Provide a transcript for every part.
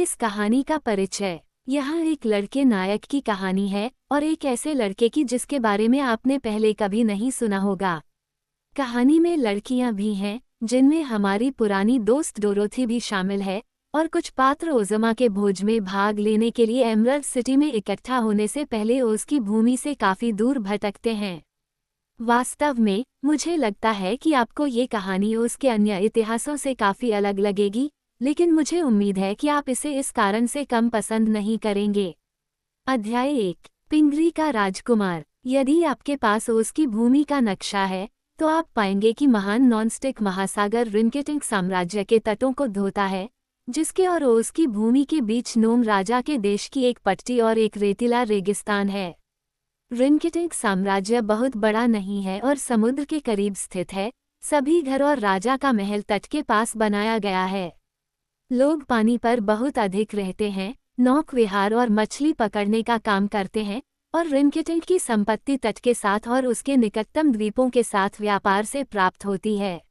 इस कहानी का परिचय। यहाँ एक लड़के नायक की कहानी है और एक ऐसे लड़के की जिसके बारे में आपने पहले कभी नहीं सुना होगा। कहानी में लड़कियां भी हैं, जिनमें हमारी पुरानी दोस्त डोरोथी भी शामिल है, और कुछ पात्र ओज़मा के भोज में भाग लेने के लिए एमरल्ड सिटी में इकट्ठा होने से पहले ओज़ की भूमि से काफी दूर भटकते हैं। वास्तव में मुझे लगता है कि आपको ये कहानी ओज़ के अन्य इतिहासों से काफी अलग लगेगी, लेकिन मुझे उम्मीद है कि आप इसे इस कारण से कम पसंद नहीं करेंगे। अध्याय 1, पिंगरी का राजकुमार। यदि आपके पास ओज़ की भूमि का नक्शा है तो आप पाएंगे कि महान नॉनस्टिक महासागर रिनकेटिंग साम्राज्य के तटों को धोता है, जिसके और ओज़ की भूमि के बीच नोम राजा के देश की एक पट्टी और एक रेतीला रेगिस्तान है। रिनकेटिंग साम्राज्य बहुत बड़ा नहीं है और समुद्र के करीब स्थित है। सभी घर और राजा का महल तट के पास बनाया गया है। लोग पानी पर बहुत अधिक रहते हैं, नौक विहार और मछली पकड़ने का काम करते हैं, और रिनकेटिंग की संपत्ति तट के साथ और उसके निकटतम द्वीपों के साथ व्यापार से प्राप्त होती है।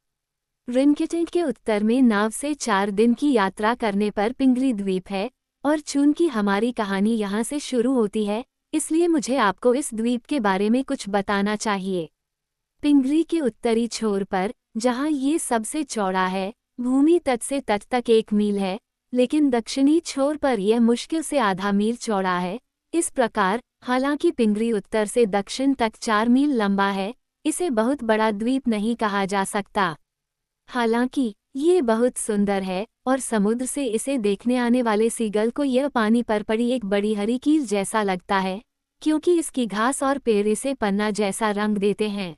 रिनकेटिंग के उत्तर में नाव से 4 दिन की यात्रा करने पर पिंगरी द्वीप है, और चूंकि हमारी कहानी यहाँ से शुरू होती है, इसलिए मुझे आपको इस द्वीप के बारे में कुछ बताना चाहिए। पिंगरी के उत्तरी छोर पर, जहाँ ये सबसे चौड़ा है, भूमि तट से तट तक 1 मील है, लेकिन दक्षिणी छोर पर यह मुश्किल से आधा मील चौड़ा है। इस प्रकार, हालांकि पिंगरी उत्तर से दक्षिण तक 4 मील लंबा है, इसे बहुत बड़ा द्वीप नहीं कहा जा सकता। हालांकि ये बहुत सुंदर है, और समुद्र से इसे देखने आने वाले सीगल को यह पानी पर पड़ी एक बड़ी हरी कील जैसा लगता है, क्योंकि इसकी घास और पेड़ इसे पन्ना जैसा रंग देते हैं।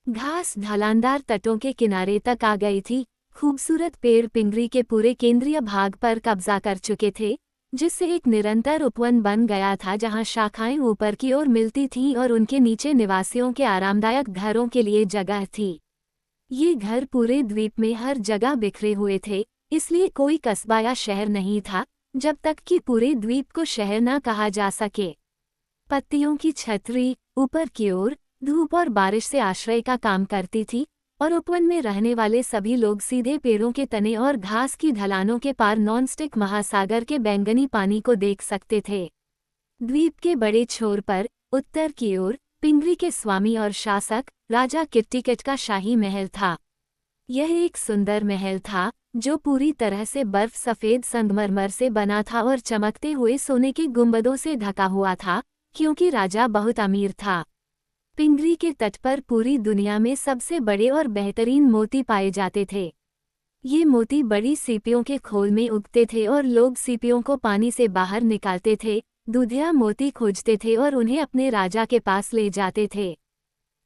घास ढलानदार तटों के किनारे तक आ गई थी। खूबसूरत पेड़ पिंगरी के पूरे केंद्रीय भाग पर कब्जा कर चुके थे, जिससे एक निरंतर उपवन बन गया था जहां शाखाएं ऊपर की ओर मिलती थीं और उनके नीचे निवासियों के आरामदायक घरों के लिए जगह थी। ये घर पूरे द्वीप में हर जगह बिखरे हुए थे, इसलिए कोई कस्बा या शहर नहीं था जब तक कि पूरे द्वीप को शहर न कहा जा सके। पत्तियों की छतरी ऊपर की ओर धूप और बारिश से आश्रय का काम करती थी, और उपवन में रहने वाले सभी लोग सीधे पेड़ों के तने और घास की ढलानों के पार नॉनस्टिक महासागर के बैंगनी पानी को देख सकते थे। द्वीप के बड़े छोर पर उत्तर की ओर पिंगरी के स्वामी और शासक राजा किट्टिकेट का शाही महल था। यह एक सुंदर महल था जो पूरी तरह से बर्फ सफेद संगमरमर से बना था और चमकते हुए सोने के गुंबदों से ढका हुआ था, क्योंकि राजा बहुत अमीर था। पिंगरी के तट पर पूरी दुनिया में सबसे बड़े और बेहतरीन मोती पाए जाते थे। ये मोती बड़ी सीपियों के खोल में उगते थे और लोग सीपियों को पानी से बाहर निकालते थे, दूधिया मोती खोजते थे और उन्हें अपने राजा के पास ले जाते थे।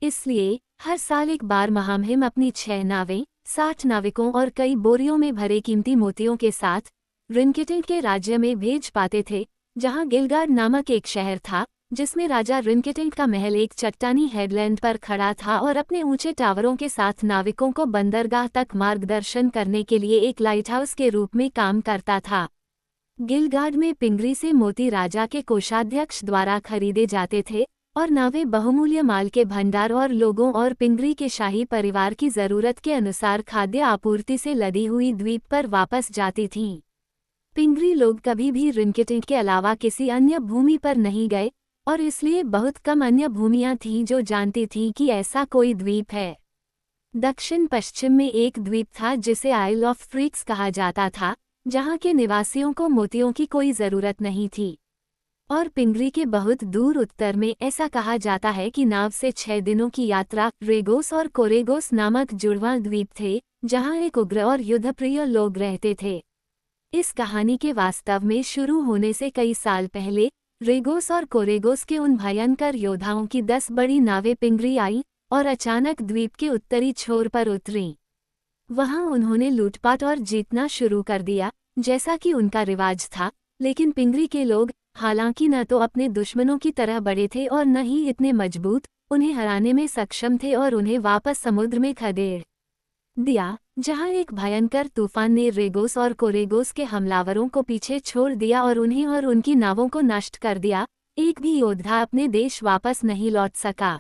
इसलिए हर साल एक बार महामहिम अपनी 6 नावें, 60 नाविकों और कई बोरियों में भरे कीमती मोतियों के साथ रिनकेटिंग के राज्य में भेज पाते थे, जहां गिलगाड नामक एक शहर था, जिसमें राजा रिनकेटिंग का महल एक चट्टानी हेडलैंड पर खड़ा था और अपने ऊंचे टावरों के साथ नाविकों को बंदरगाह तक मार्गदर्शन करने के लिए एक लाइटहाउस के रूप में काम करता था। गिलगाड में पिंगरी से मोती राजा के कोषाध्यक्ष द्वारा खरीदे जाते थे, और नावें बहुमूल्य माल के भंडार और लोगों और पिंगरी के शाही परिवार की जरूरत के अनुसार खाद्य आपूर्ति से लदी हुई द्वीप पर वापस जाती थीं। पिंगरी लोग कभी भी रिनकेटिंग के अलावा किसी अन्य भूमि पर नहीं गए, और इसलिए बहुत कम अन्य भूमियां थीं जो जानती थीं कि ऐसा कोई द्वीप है। दक्षिण पश्चिम में एक द्वीप था जिसे आइल ऑफ फ्रीक्स कहा जाता था, जहां के निवासियों को मोतियों की कोई जरूरत नहीं थी। और पिंगरी के बहुत दूर उत्तर में ऐसा कहा जाता है कि नाव से 6 दिनों की यात्रा रेगोस और कोरेगोस नामक जुड़वां द्वीप थे, जहां एक उग्र और युद्धप्रिय लोग रहते थे। इस कहानी के वास्तव में शुरू होने से कई साल पहले रेगोस और कोरेगोस के उन भयंकर योद्धाओं की 10 बड़ी नावें पिंगरी आईं और अचानक द्वीप के उत्तरी छोर पर उतरीं। वहां उन्होंने लूटपाट और जीतना शुरू कर दिया, जैसा कि उनका रिवाज था, लेकिन पिंगरी के लोग, हालांकि न तो अपने दुश्मनों की तरह बड़े थे और न ही इतने मजबूत, उन्हें हराने में सक्षम थे और उन्हें वापस समुद्र में खदेड़ दिया, जहां एक भयंकर तूफान ने रेगोस और कोरेगोस के हमलावरों को पीछे छोड़ दिया और उन्हें और उनकी नावों को नष्ट कर दिया। एक भी योद्धा अपने देश वापस नहीं लौट सका।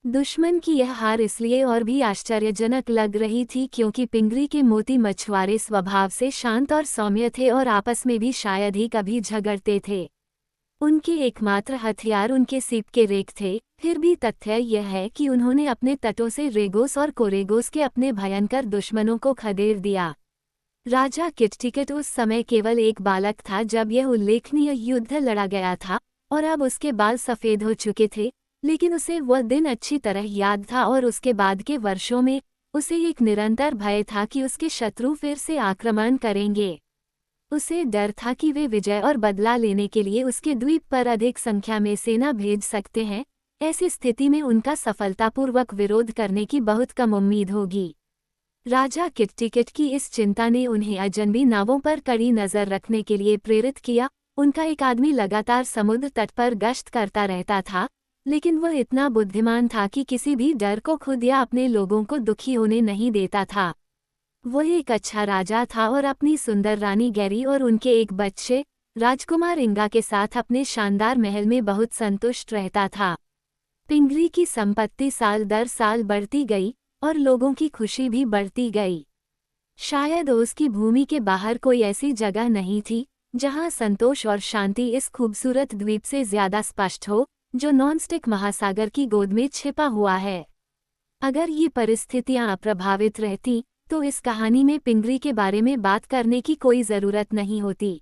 दुश्मन की यह हार इसलिए और भी आश्चर्यजनक लग रही थी क्योंकि पिंगरी के मोती मछुआरे स्वभाव से शांत और सौम्य थे और आपस में भी शायद ही कभी झगड़ते थे। उनके एकमात्र हथियार उनके सीप के रेख थे। फिर भी तथ्य यह है कि उन्होंने अपने तटों से रेगोस और कोरेगोस के अपने भयंकर दुश्मनों को खदेड़ दिया। राजा किटटिकट उस समय केवल एक बालक था जब यह उल्लेखनीय युद्ध लड़ा गया था, और अब उसके बाल सफ़ेद हो चुके थे, लेकिन उसे वह दिन अच्छी तरह याद था और उसके बाद के वर्षों में उसे एक निरंतर भय था कि उसके शत्रु फिर से आक्रमण करेंगे। उसे डर था कि वे विजय और बदला लेने के लिए उसके द्वीप पर अधिक संख्या में सेना भेज सकते हैं। ऐसी स्थिति में उनका सफलतापूर्वक विरोध करने की बहुत कम उम्मीद होगी। राजा किटटिकट की इस चिंता ने उन्हें अजनबी नावों पर कड़ी नज़र रखने के लिए प्रेरित किया। उनका एक आदमी लगातार समुद्र तट पर गश्त करता रहता था, लेकिन वह इतना बुद्धिमान था कि किसी भी डर को खुद या अपने लोगों को दुखी होने नहीं देता था। वह एक अच्छा राजा था और अपनी सुंदर रानी गैरी और उनके एक बच्चे राजकुमार इंगा के साथ अपने शानदार महल में बहुत संतुष्ट रहता था। पिंगरी की संपत्ति साल दर साल बढ़ती गई और लोगों की खुशी भी बढ़ती गई। शायद उसकी भूमि के बाहर कोई ऐसी जगह नहीं थी जहां संतोष और शांति इस खूबसूरत द्वीप से ज्यादा स्पष्ट हो, जो नॉनस्टिक महासागर की गोद में छिपा हुआ है। अगर ये परिस्थितियां अप्रभावित रहती तो इस कहानी में पिंगरी के बारे में बात करने की कोई जरूरत नहीं होती।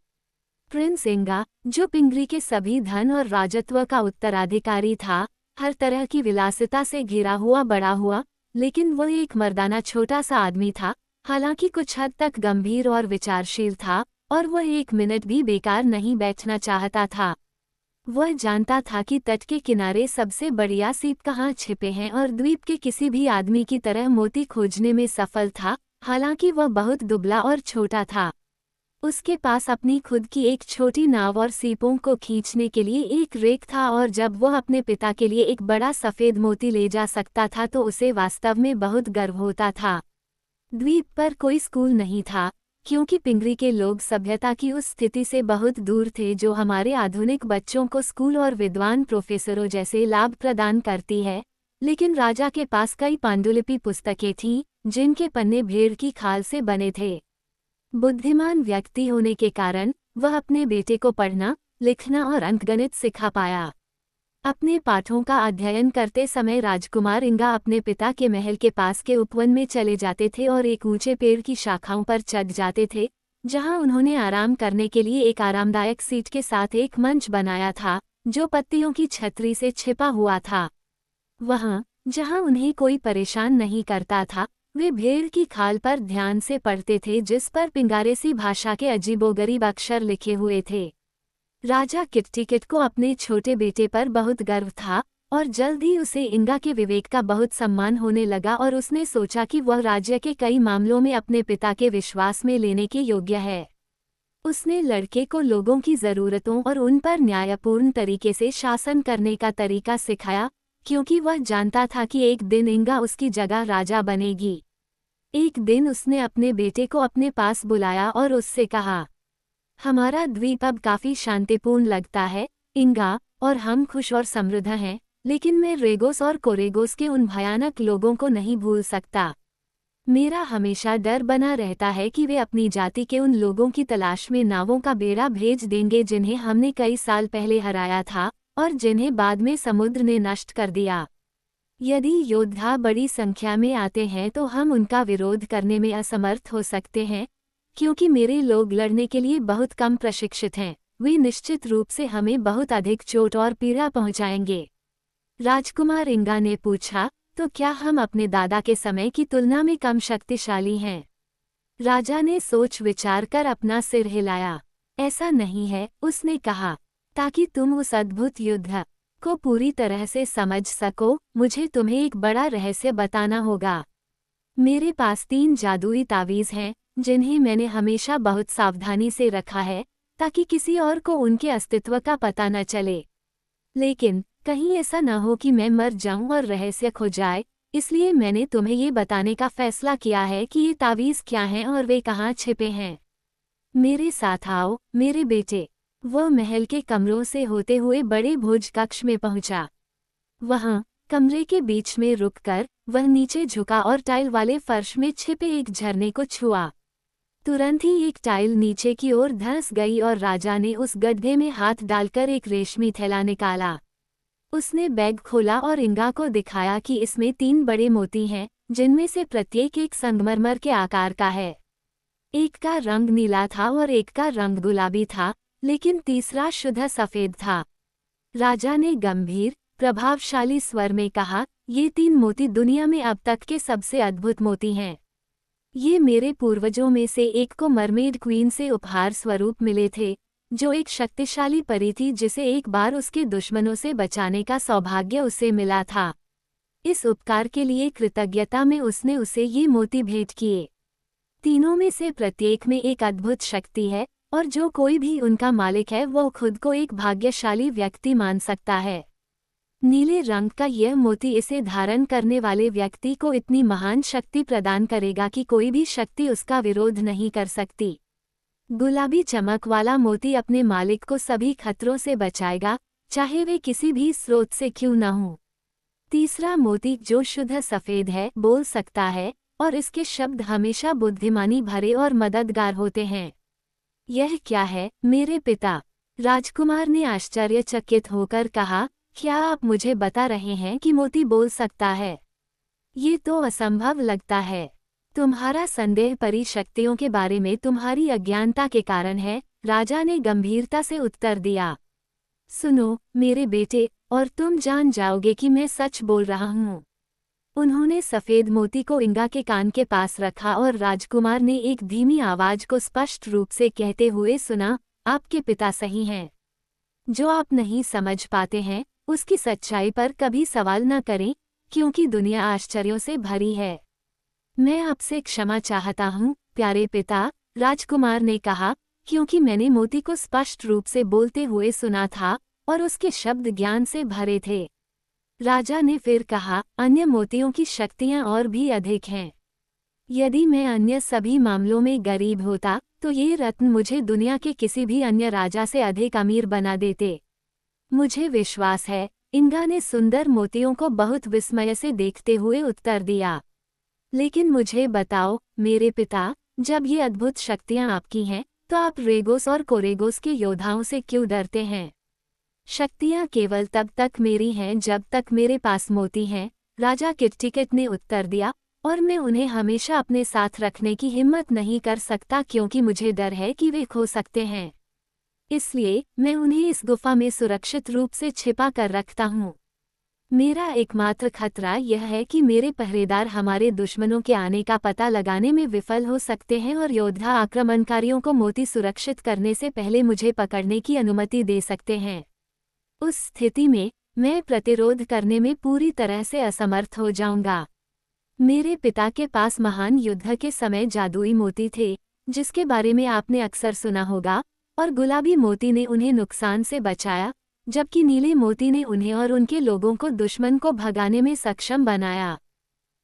प्रिंस इंगा, जो पिंगरी के सभी धन और राजत्व का उत्तराधिकारी था, हर तरह की विलासिता से घिरा हुआ बड़ा हुआ, लेकिन वह एक मर्दाना छोटा सा आदमी था, हालांकि कुछ हद तक गंभीर और विचारशील था, और वह एक मिनट भी बेकार नहीं बैठना चाहता था। वह जानता था कि तट के किनारे सबसे बढ़िया सीप कहाँ छिपे हैं और द्वीप के किसी भी आदमी की तरह मोती खोजने में सफल था, हालांकि वह बहुत दुबला और छोटा था। उसके पास अपनी खुद की एक छोटी नाव और सीपों को खींचने के लिए एक रेक था, और जब वह अपने पिता के लिए एक बड़ा सफ़ेद मोती ले जा सकता था तो उसे वास्तव में बहुत गर्व होता था। द्वीप पर कोई स्कूल नहीं था, क्योंकि पिंगरी के लोग सभ्यता की उस स्थिति से बहुत दूर थे जो हमारे आधुनिक बच्चों को स्कूल और विद्वान प्रोफेसरों जैसे लाभ प्रदान करती है। लेकिन राजा के पास कई पांडुलिपि पुस्तकें थीं, जिनके पन्ने भेड़ की खाल से बने थे। बुद्धिमान व्यक्ति होने के कारण वह अपने बेटे को पढ़ना, लिखना और अंकगणित सिखा पाया। अपने पाठों का अध्ययन करते समय राजकुमार इंगा अपने पिता के महल के पास के उपवन में चले जाते थे और एक ऊंचे पेड़ की शाखाओं पर चढ़ जाते थे, जहां उन्होंने आराम करने के लिए एक आरामदायक सीट के साथ एक मंच बनाया था, जो पत्तियों की छतरी से छिपा हुआ था। वहां, जहां उन्हें कोई परेशान नहीं करता था, वे भेड़ की खाल पर ध्यान से पढ़ते थे, जिस पर पिंगारेसी भाषा के अजीबोगरीब अक्षर लिखे हुए थे। राजा किटटिकट को अपने छोटे बेटे पर बहुत गर्व था, और जल्द ही उसे इंगा के विवेक का बहुत सम्मान होने लगा और उसने सोचा कि वह राज्य के कई मामलों में अपने पिता के विश्वास में लेने के योग्य है। उसने लड़के को लोगों की ज़रूरतों और उन पर न्यायपूर्ण तरीके से शासन करने का तरीका सिखाया, क्योंकि वह जानता था कि एक दिन इंगा उसकी जगह राजा बनेगी। एक दिन उसने अपने बेटे को अपने पास बुलाया और उससे कहा, हमारा द्वीप अब काफी शांतिपूर्ण लगता है, इंगा, और हम खुश और समृद्ध हैं, लेकिन मैं रेगोस और कोरेगोस के उन भयानक लोगों को नहीं भूल सकता। मेरा हमेशा डर बना रहता है कि वे अपनी जाति के उन लोगों की तलाश में नावों का बेड़ा भेज देंगे जिन्हें हमने कई साल पहले हराया था और जिन्हें बाद में समुद्र ने नष्ट कर दिया। यदि योद्धा बड़ी संख्या में आते हैं तो हम उनका विरोध करने में असमर्थ हो सकते हैं, क्योंकि मेरे लोग लड़ने के लिए बहुत कम प्रशिक्षित हैं। वे निश्चित रूप से हमें बहुत अधिक चोट और पीड़ा पहुंचाएंगे। राजकुमार इंगा ने पूछा, तो क्या हम अपने दादा के समय की तुलना में कम शक्तिशाली हैं? राजा ने सोच विचार कर अपना सिर हिलाया। ऐसा नहीं है, उसने कहा, ताकि तुम उस अद्भुत युद्ध को पूरी तरह से समझ सको, मुझे तुम्हें एक बड़ा रहस्य बताना होगा। मेरे पास 3 जादुई तावीज़ हैं, जिन्हें मैंने हमेशा बहुत सावधानी से रखा है, ताकि किसी और को उनके अस्तित्व का पता न चले। लेकिन कहीं ऐसा न हो कि मैं मर जाऊं और रहस्य खो जाए, इसलिए मैंने तुम्हें ये बताने का फैसला किया है कि ये तावीज़ क्या हैं और वे कहाँ छिपे हैं। मेरे साथ आओ, मेरे बेटे। वह महल के कमरों से होते हुए बड़े भोज कक्ष में पहुंचा। वहां कमरे के बीच में रुककर वह नीचे झुका और टाइल वाले फर्श में छिपे एक झरने को छुआ। तुरंत ही एक टाइल नीचे की ओर धंस गई और राजा ने उस गड्ढे में हाथ डालकर एक रेशमी थैला निकाला। उसने बैग खोला और इंगा को दिखाया कि इसमें 3 बड़े मोती हैं, जिनमें से प्रत्येक एक संगमरमर के आकार का है। एक का रंग नीला था और एक का रंग गुलाबी था, लेकिन तीसरा शुद्ध सफेद था। राजा ने गंभीर, प्रभावशाली स्वर में कहा, ये 3 मोती दुनिया में अब तक के सबसे अद्भुत मोती हैं। ये मेरे पूर्वजों में से एक को मरमेड क्वीन से उपहार स्वरूप मिले थे, जो एक शक्तिशाली परी थी जिसे एक बार उसके दुश्मनों से बचाने का सौभाग्य उसे मिला था। इस उपकार के लिए कृतज्ञता में उसने उसे ये मोती भेंट किए। तीनों में से प्रत्येक में एक अद्भुत शक्ति है, और जो कोई भी उनका मालिक है वो खुद को एक भाग्यशाली व्यक्ति मान सकता है। नीले रंग का यह मोती इसे धारण करने वाले व्यक्ति को इतनी महान शक्ति प्रदान करेगा कि कोई भी शक्ति उसका विरोध नहीं कर सकती। गुलाबी चमक वाला मोती अपने मालिक को सभी खतरों से बचाएगा, चाहे वे किसी भी स्रोत से क्यों न हों। तीसरा मोती जो शुद्ध सफेद है, बोल सकता है, और इसके शब्द हमेशा बुद्धिमानी भरे और मददगार होते हैं। यह क्या है, मेरे पिता? राजकुमार ने आश्चर्यचकित होकर कहा, क्या आप मुझे बता रहे हैं कि मोती बोल सकता है? ये तो असंभव लगता है। तुम्हारा संदेह परी शक्तियों के बारे में तुम्हारी अज्ञानता के कारण है, राजा ने गंभीरता से उत्तर दिया। सुनो मेरे बेटे, और तुम जान जाओगे कि मैं सच बोल रहा हूँ। उन्होंने सफेद मोती को इंगा के कान के पास रखा और राजकुमार ने एक धीमी आवाज को स्पष्ट रूप से कहते हुए सुना, आपके पिता सही हैं। जो आप नहीं समझ पाते हैं, उसकी सच्चाई पर कभी सवाल न करें, क्योंकि दुनिया आश्चर्यों से भरी है। मैं आपसे क्षमा चाहता हूँ, प्यारे पिता, राजकुमार ने कहा, क्योंकि मैंने मोती को स्पष्ट रूप से बोलते हुए सुना था और उसके शब्द ज्ञान से भरे थे। राजा ने फिर कहा, अन्य मोतियों की शक्तियाँ और भी अधिक हैं। यदि मैं अन्य सभी मामलों में गरीब होता, तो ये रत्न मुझे दुनिया के किसी भी अन्य राजा से अधिक अमीर बना देते। मुझे विश्वास है, इंगा ने सुंदर मोतियों को बहुत विस्मय से देखते हुए उत्तर दिया। लेकिन मुझे बताओ, मेरे पिता, जब ये अद्भुत शक्तियाँ आपकी हैं, तो आप रेगोस और कोरेगोस के योद्धाओं से क्यों डरते हैं? शक्तियाँ केवल तब तक मेरी हैं जब तक मेरे पास मोती हैं, राजा किटटिकेट ने उत्तर दिया, और मैं उन्हें हमेशा अपने साथ रखने की हिम्मत नहीं कर सकता क्योंकि मुझे डर है कि वे खो सकते हैं। इसलिए मैं उन्हें इस गुफा में सुरक्षित रूप से छिपा कर रखता हूँ। मेरा एकमात्र खतरा यह है कि मेरे पहरेदार हमारे दुश्मनों के आने का पता लगाने में विफल हो सकते हैं और योद्धा आक्रमणकारियों को मोती सुरक्षित करने से पहले मुझे पकड़ने की अनुमति दे सकते हैं। उस स्थिति में मैं प्रतिरोध करने में पूरी तरह से असमर्थ हो जाऊंगा। मेरे पिता के पास महान युद्ध के समय जादुई मोती थे, जिसके बारे में आपने अक्सर सुना होगा, और गुलाबी मोती ने उन्हें नुकसान से बचाया, जबकि नीले मोती ने उन्हें और उनके लोगों को दुश्मन को भगाने में सक्षम बनाया।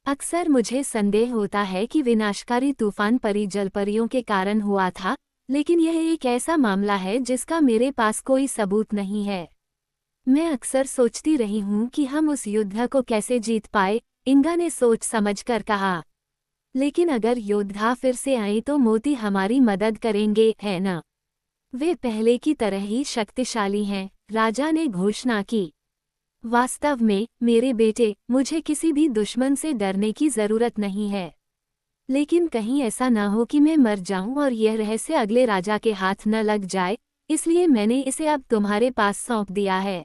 अक्सर मुझे संदेह होता है कि विनाशकारी तूफान परी जलपरियों के कारण हुआ था, लेकिन यह एक ऐसा मामला है जिसका मेरे पास कोई सबूत नहीं है। मैं अक्सर सोचती रही हूँ कि हम उस युद्ध को कैसे जीत पाए, इंगा ने सोच समझकर कहा। लेकिन अगर योद्धा फिर से आए तो मोती हमारी मदद करेंगे, है ना? वे पहले की तरह ही शक्तिशाली हैं, राजा ने घोषणा की। वास्तव में, मेरे बेटे, मुझे किसी भी दुश्मन से डरने की जरूरत नहीं है। लेकिन कहीं ऐसा ना हो कि मैं मर जाऊं और यह रहस्य अगले राजा के हाथ न लग जाए, इसलिए मैंने इसे अब तुम्हारे पास सौंप दिया है।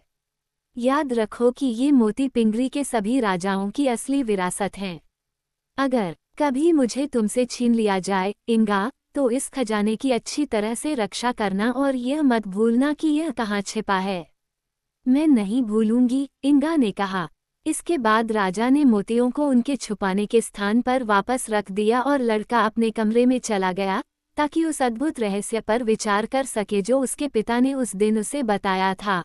याद रखो कि ये मोती पिंगरी के सभी राजाओं की असली विरासत हैं। अगर कभी मुझे तुमसे छीन लिया जाए, इंगा, तो इस खजाने की अच्छी तरह से रक्षा करना और यह मत भूलना कि यह कहाँ छिपा है। मैं नहीं भूलूंगी, इंगा ने कहा। इसके बाद राजा ने मोतियों को उनके छुपाने के स्थान पर वापस रख दिया और लड़का अपने कमरे में चला गया, ताकि उस अद्भुत रहस्य पर विचार कर सके जो उसके पिता ने उस दिन उसे बताया था।